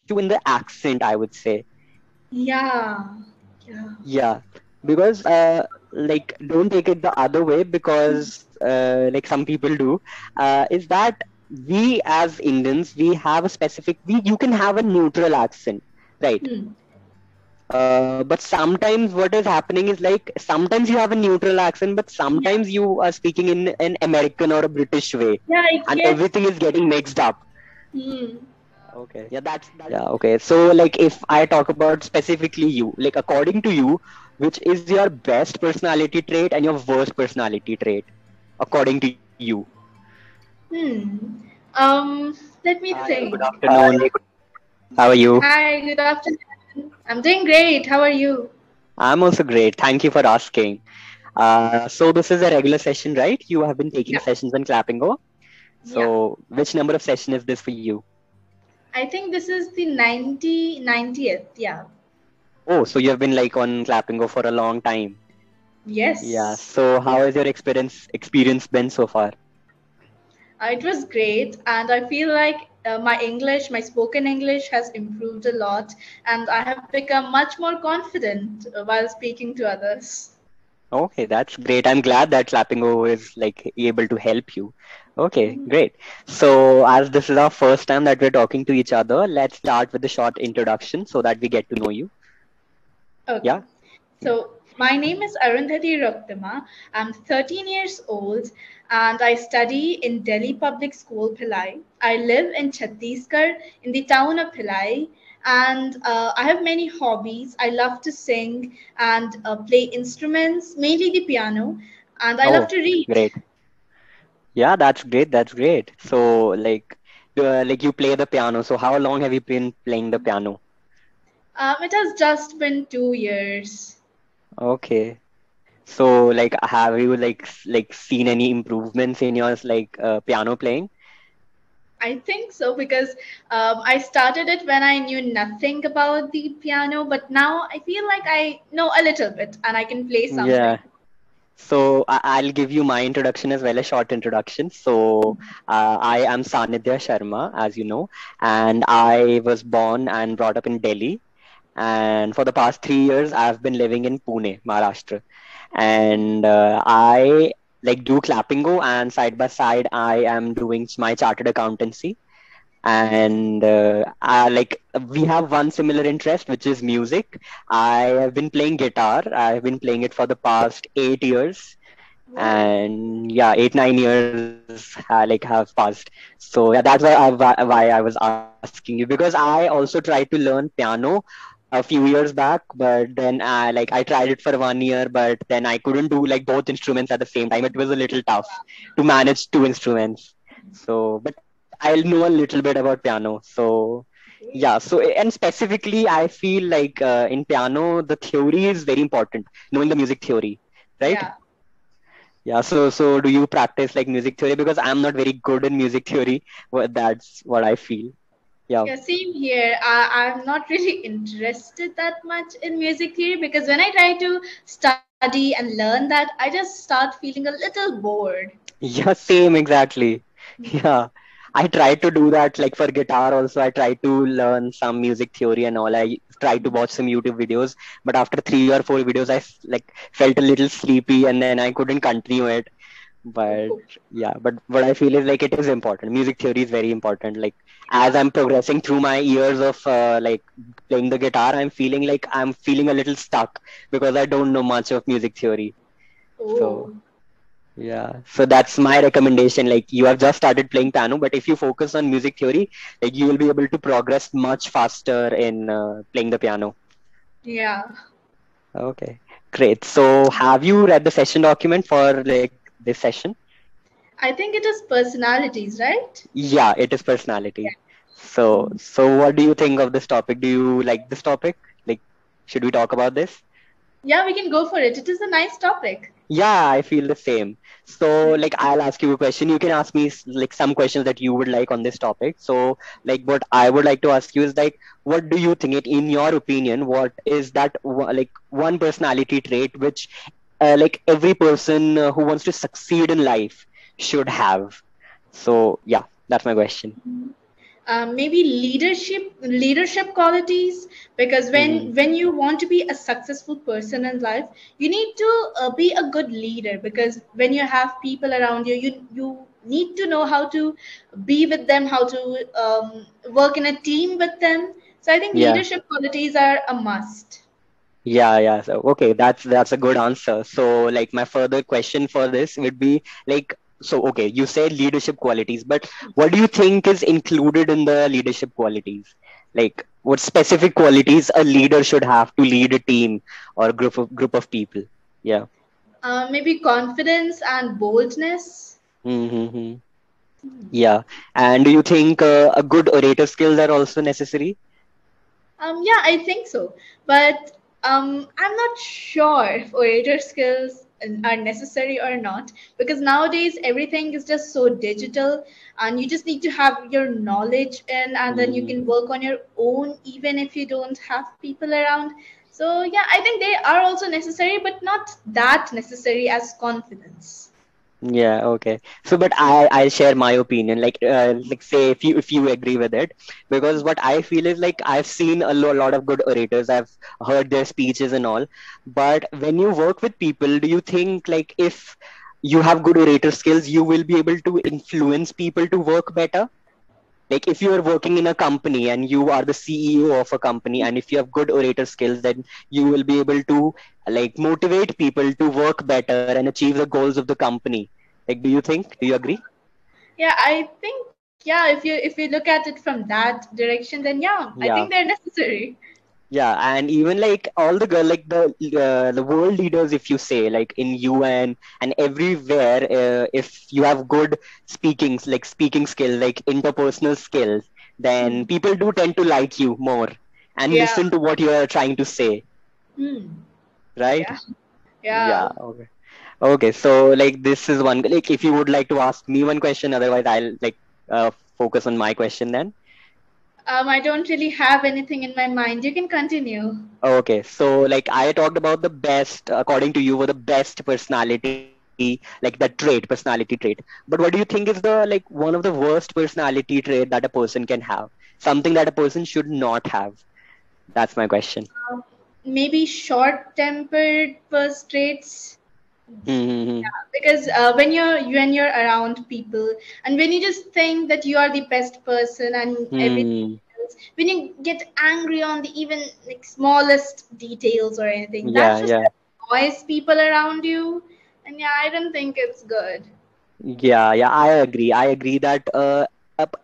issue in the accent, I would say. Yeah. Yeah. Yeah, because don't take it the other way, because like some people do, is that we as Indians, we have a specific, we you can have a neutral accent, right? Hmm. But sometimes what is happening is like sometimes you have a neutral accent, but Yeah. sometimes you are speaking in an American or a British way, Yeah, it and gets. everything is getting mixed up. Hmm. Okay, yeah, yeah, okay. So, like, if I talk about specifically you, like, according to you, which is your best personality trait and your worst personality trait, according to you? Hmm. Let me Hi, good think. afternoon. How are you? Hi, good afternoon. I'm doing great. How are you? I'm also great. Thank you for asking. So this is a regular session, right? You have been taking Yeah. sessions on Clapingo. Yeah. So, which number of session is this for you? I think this is the 90th. Yeah. Oh, so you have been like on Clapingo for a long time. Yeah. Yes. So, how has your experience been so far? It was great, and I feel like my English, my spoken English, has improved a lot, and I have become much more confident while speaking to others. Okay, that's great. I'm glad that Clappingo is like able to help you. Okay, Mhm. great. So, as this is our first time that we're talking to each other, let's start with a short introduction so that we get to know you. Okay. Yeah. So, my name is Arundhati Roktima. I'm 13 years old and I study in Delhi Public School, Bhilai. I live in Chhattisgarh in the town of Bhilai, and I have many hobbies. I love to sing and play instruments, mainly the piano, and I love Oh, to read. great. Yeah, that's great. That's great. So, like you play the piano. So, how long have you been playing the piano? It has just been 2 years. Okay. So, like, have you like seen any improvements in your piano playing? I think so because I started it when I knew nothing about the piano, but now I feel like I know a little bit and I can play something. Yeah. So I'll give you my introduction as well, a short introduction. So I am Sanidhya Sharma, as you know, and I was born and brought up in Delhi. And for the past 3 years, I've been living in Pune, Maharashtra. And I like do clappingo, and side by side, I am doing my chartered accountancy. And we have one similar interest, which is music. I have been playing guitar. I have been playing it for the past 8 years, Whoa. and yeah, 8 9 years have passed. So yeah, that's why I was asking you, because I also tried to learn piano a few years back, but then I tried it for 1 year, but then I couldn't do like both instruments at the same time. It was a little tough to manage two instruments. So but I'll know a little bit about piano. So yeah, so and specifically I feel like in piano the theory is very important, knowing the music theory, right? Yeah. Yeah, so do you practice like music theory? Because I'm not very good in music theory. Well, that's what I feel. Yeah. Yeah, same here. I'm not really interested that much in music theory because when I try to study and learn that, I just start feeling a little bored. Yeah, same exactly. Yeah. I tried to do that like for guitar also. I tried to learn some music theory and all. I tried to watch some YouTube videos, but after 3 or 4 videos, felt a little sleepy, and then I couldn't continue it. But Oh, yeah, but what I feel is like it is important. Music theory is very important. Like as I'm progressing through my years of playing the guitar, I'm feeling a little stuck because I don't know much of music theory. So oh, yeah, so that's my recommendation. Like you have just started playing piano, but if you focus on music theory, like you will be able to progress much faster in playing the piano. yeah. Okay, great. So have you read the session document for like this session? I think it is personalities, right? Yeah, it is personality. So what do you think of this topic? Do you like this topic? Like, should we talk about this? Yeah, we can go for it. It is a nice topic. Yeah, I feel the same. So, like, I'll ask you a question. You can ask me like some questions that you would like on this topic. So, like, what I would like to ask you is like, what do you think? In your opinion, what is that like one personality trait which, like, every person who wants to succeed in life should have? So, yeah, that's my question. Maybe leadership qualities, because Mm-hmm. when you want to be a successful person in life, you need to be a good leader, because when you have people around you, you need to know how to be with them, how to work in a team with them. So I think Yeah. leadership qualities are a must. Yeah, yeah. So okay, that's a good answer. So like my further question for this would be like, so okay, you said leadership qualities, but what do you think is included in the leadership qualities? Like what specific qualities a leader should have to lead a team or group of people? Yeah. Maybe confidence and boldness. Mm-hmm. Yeah. And do you think a good orator skills are also necessary? Yeah, I think so. But I'm not sure if orator skills are necessary or not, because nowadays everything is just so digital, and you just need to have your knowledge in, and then you Mm-hmm. can work on your own even if you don't have people around. So, yeah, I think they are also necessary, but not that necessary as confidence. Yeah, okay. So, but I'll share my opinion. Like say if you agree with it, because what I feel is like I've seen lot of good orators. I've heard their speeches and all. But when you work with people, do you think like if you have good orator skills, you will be able to influence people to work better? Like if you are working in a company and you are the CEO of a company, and if you have good orator skills, then you will be able to like motivate people to work better and achieve the goals of the company. Like, do you agree? Yeah, I think, yeah, if you look at it from that direction, then yeah, I think they're Yeah. necessary. Yeah, and even like all the girl, like the world leaders, if you say like in UN and everywhere, if you have good speaking skill, like interpersonal skills, then Hmm. people do tend to like you more and Yeah. listen to what you are trying to say, Hmm. right? Yeah. Yeah. Yeah. Okay. Okay. So like this is one. Like if you would like to ask me one question, otherwise I'll like focus on my question then. I don't really have anything in my mind. You can continue. Okay, so like I talked about the best, according to you, were the best personality, like that personality trait. But what do you think is the like one of the worst personality trait that a person can have? Something that a person should not have. That's my question. Um, Maybe short-tempered first traits. Hmm. Because when you're around people, and when you just think that you are the best person and everything Hmm. else, when you get angry on the even like smallest details or anything, that Yeah, just yeah. annoys people around you. And yeah, I don't think it's good. Yeah, yeah, I agree. I agree that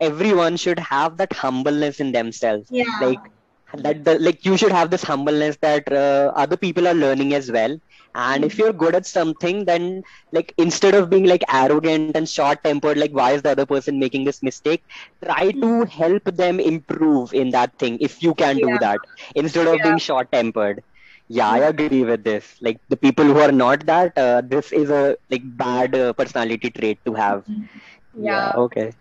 everyone should have that humbleness in themselves. Yeah. Like like you should have this humbleness that other people are learning as well. And if Hmm. you're good at something, then like instead of being like arrogant and short-tempered, like why is the other person making this mistake? Try Hmm. to help them improve in that thing if you can do Yeah. that instead of being Yeah. short-tempered. Yeah, I Hmm. agree with this. Like the people who are not that, this is a like bad personality trait to have. Yeah, Yeah. okay.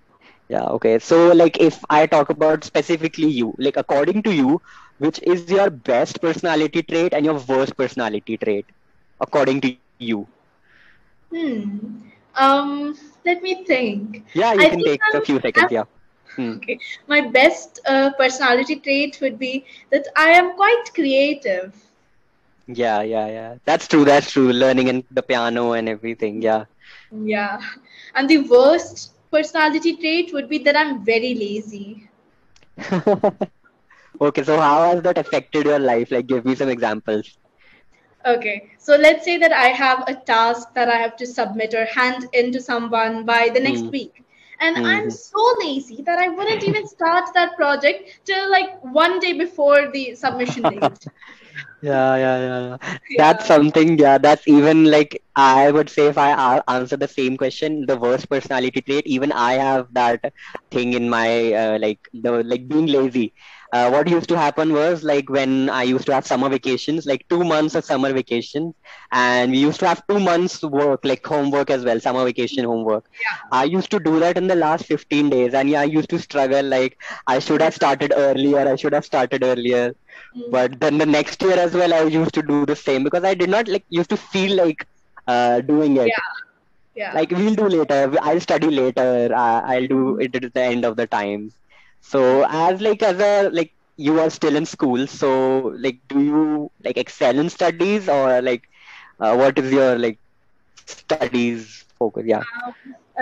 Yeah, okay. So like if I talk about specifically you, like according to you, which is your best personality trait and your worst personality trait, according to you? Hmm. Let me think. Yeah, you I can think take a few seconds. Yeah. Hmm. okay. My best personality trait would be that I am quite creative. Yeah, yeah, yeah. That's true. That's true. Learning in the piano and everything. Yeah. Yeah. And the worst personality trait would be that I'm very lazy. Okay, so how has that affected your life? Like, give me some examples. Okay, so let's say that I have a task that I have to submit or hand in to someone by the next Hmm. week. And I'm Hmm. so lazy that I wouldn't even start that project till like one day before the submission date. Yeah, yeah, yeah, yeah. That's Yeah. something, yeah, that's even like I would say if I answer the same question, the worst personality trait, even I have that thing in my like the like being lazy. What used to happen was like when I used to have summer vacations, like 2 months of summer vacations, and we used to have 2 months work, like homework as well, summer vacation homework. Yeah. I used to do that in the last 15 days, and yeah, I used to struggle like I should have started earlier, I should have started earlier, Mm. but then the next year as well I used to do the same because I did not like used to feel like doing it. Yeah. Yeah. Like we'll do later, I'll study later, I'll do Mm. it at the end of the time. So as you are still in school, so like do you like excel in studies or like what is your like studies focus? Yeah.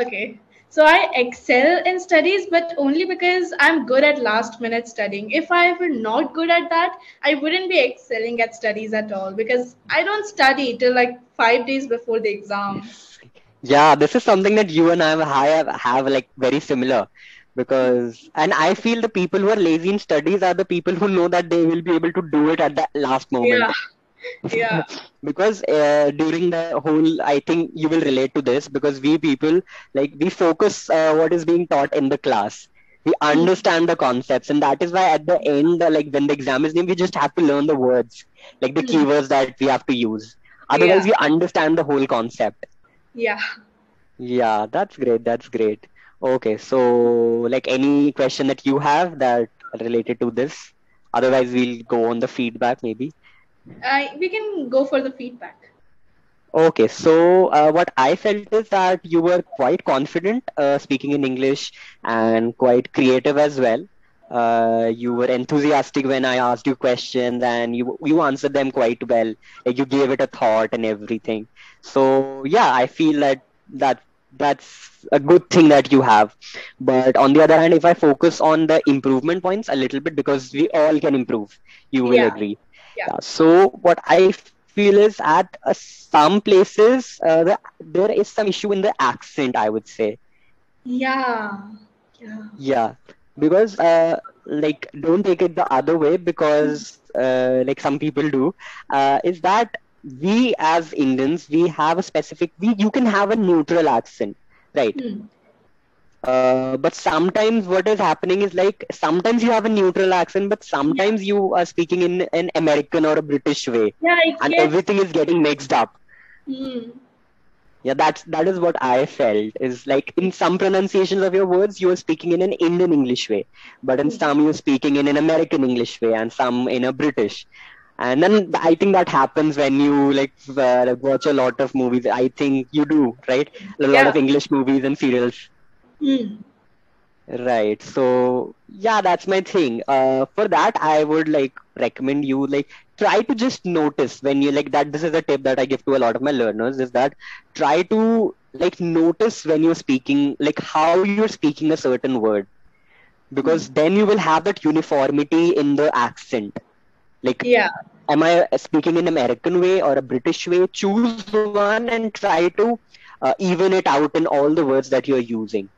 Okay. So I excel in studies, but only because I'm good at last minute studying. If I were not good at that, I wouldn't be excelling at studies at all because I don't study till like 5 days before the exam. Yes. Yeah, this is something that you and I have like very similar because and I feel the people who are lazy in studies are the people who know that they will be able to do it at the last moment. Yeah, yeah. Because during the whole, I think you will relate to this because we people like we focus what is being taught in the class. We Hmm. understand the concepts, and that is why at the end, like when the exam is named, we just have to learn the words, like the Hmm. keywords that we have to use. Otherwise, Yeah, we understand the whole concept. yeah. Yeah, that's great. That's great. Okay, so like any question that you have that related to this? Otherwise, we'll go on the feedback maybe. We can go for the feedback. Okay, so what I felt is that you were quite confident speaking in English and quite creative as well. You were enthusiastic when I asked you questions, and you answered them quite well. Like you gave it a thought and everything. So yeah, I feel that that's a good thing that you have. But on the other hand, if I focus on the improvement points a little bit, because we all can improve, you will Yeah, agree. yeah, Yeah. So what I feel is at some places there is some issue in the accent, I would say. yeah, yeah, Yeah, because like don't take it the other way because like some people do. Is that we as Indians we have a specific we you can have a neutral accent, right? hmm. But sometimes what is happening is like sometimes you have a neutral accent, but Yeah, sometimes you are speaking in an American or a British way, yeah. It and gets. everything is getting mixed up. Hmm. Yeah, that is what I felt. Is like in some pronunciations of your words, you are speaking in an Indian English way, but in Hmm. some you're speaking in an American English way, and some in a British. And then I think that happens when you like watch a lot of movies. I think you do, right? A lot Yeah. of English movies and serials. Hmm. Right. So yeah, that's my thing. For that, I would like recommend you like try to just notice when you like that. This is a tip that I give to a lot of my learners is that try to like notice when you're speaking, like how you're speaking a certain word, because Hmm. then you will have that uniformity in the accent. Like, Yeah. am I speaking in American way or a British way? Choose one and try to even it out in all the words that you're using.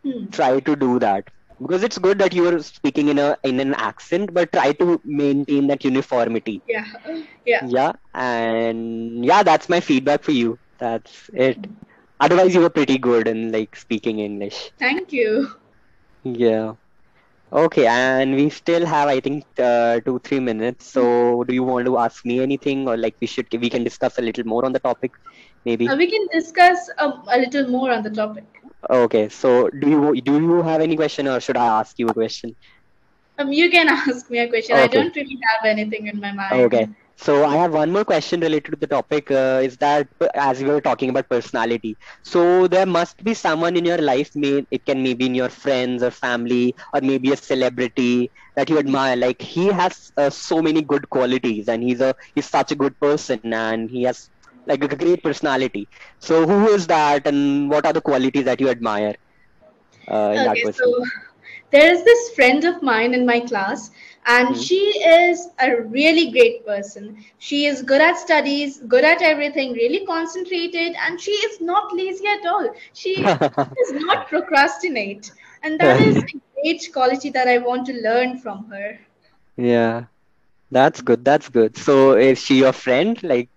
Hmm. Try to do that because it's good that you are speaking in an accent, but try to maintain that uniformity. Yeah. Yeah. Yeah, and yeah, that's my feedback for you. That's it. Otherwise, you were pretty good in like speaking English. Thank you. Yeah. Okay, and we still have, I think, 2-3 minutes. So, do you want to ask me anything, or like we can discuss a little more on the topic, maybe? We can discuss a little more on the topic. Okay, so do you have any question, or should I ask you a question? You can ask me a question. I Okay. don't really have anything in my Okay. mind. So I have one more question related to the topic. Is that as we were talking about personality, so there must be someone in your life, may it can maybe in your friends or family or maybe a celebrity that you admire. Like he has so many good qualities, and he's such a good person, and he has like a great personality. So who is that, and what are the qualities that you admire in that Okay, person? so there is this friend of mine in my class, and Hmm? she is a really great person. She is good at studies, good at everything, really concentrated, and she is not lazy at all. She does not procrastinate, and that is a great quality that I want to learn from her. Yeah, that's good. That's good. So is she your friend? Like,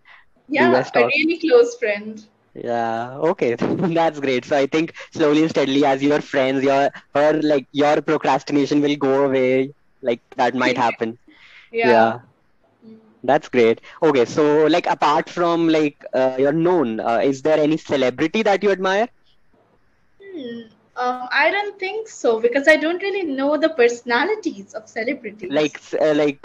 do you Yeah, guys a talk? really close friend. Yeah, okay. That's great. So I think slowly and steadily as you're friends, your procrastination will go away. Like that might happen. Yeah. Yeah, that's great. Okay, so like apart from like you're known, is there any celebrity that you admire? Hmm. I don't think so because I don't really know the personalities of celebrities. Like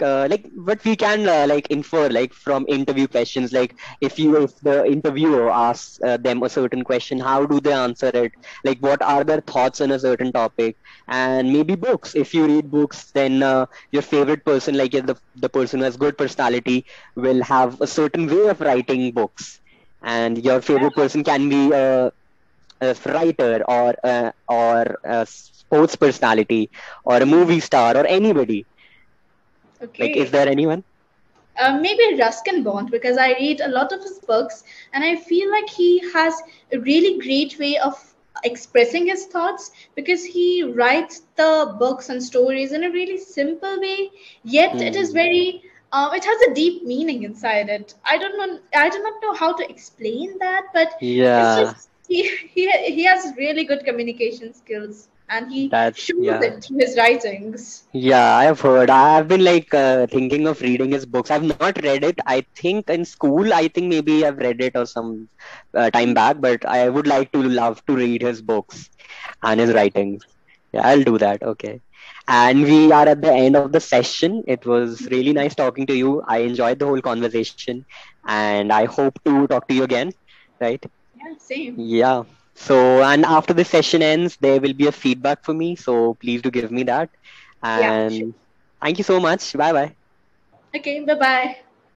what we can like infer like from interview questions, like if the interviewer asks them a certain question, how do they answer it, like what are their thoughts on a certain topic. And maybe books, if you read books, then your favorite person, like the person who has good personality will have a certain way of writing books. And your favorite person can be a writer or a sports personality or a movie star or anybody. Like, is Okay. there anyone? Maybe Ruskin Bond because I read a lot of his books and I feel like he has a really great way of expressing his thoughts because he writes the books and stories in a really simple way, yet it is Hmm. very it has a deep meaning inside it. I do not know how to explain that, but it's Yeah, just he has really good communication skills and he that's shows yeah. it through his writings. Yeah, I've heard. I've been like thinking of reading his books. I've not read it. I think in school, I think maybe I've read it or some time back, but I would like to love to read his books and his Yeah. writings. Yeah, I'll do that. Okay. And we are at the end of the session. It was really nice talking to you. I enjoyed the whole conversation and I hope to talk to you again. Right? Yeah, same. Yeah. So, and after the session ends, there will be a feedback for me. So please do give me that. Yeah, sure. And thank you so much. Bye bye. Okay, bye bye.